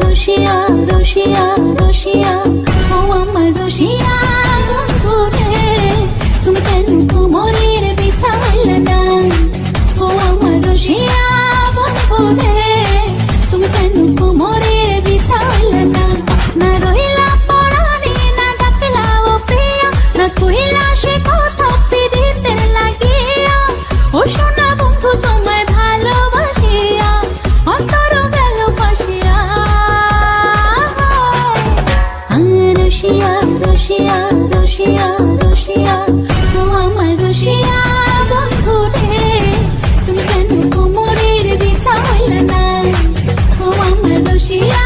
রসিয়া রসিয়া রসিয়া ও আমার রসিয়া বন্ধু রে তুমি কেন কোমরের বিছাইলে না ও আমার রসিয়া বন্ধু রে তুমি কেন কোমরের বিছাইলে না না রহিলা পরাণী না ডাকলা ও প্রিয়া না কহিলা সে কথা পিড়িতে লাগিয়া ও সোনা বন্ধু তোমায় ভালোবাসিয়া অন্তর গেল ফাঁসিয়া রসিয়া রসিয়া রসিয়া রসিয়া ও আমার রসিয়া বন্ধু রে তুমি কেন কোমরের বিছাইলে না ও আমার রসিয়া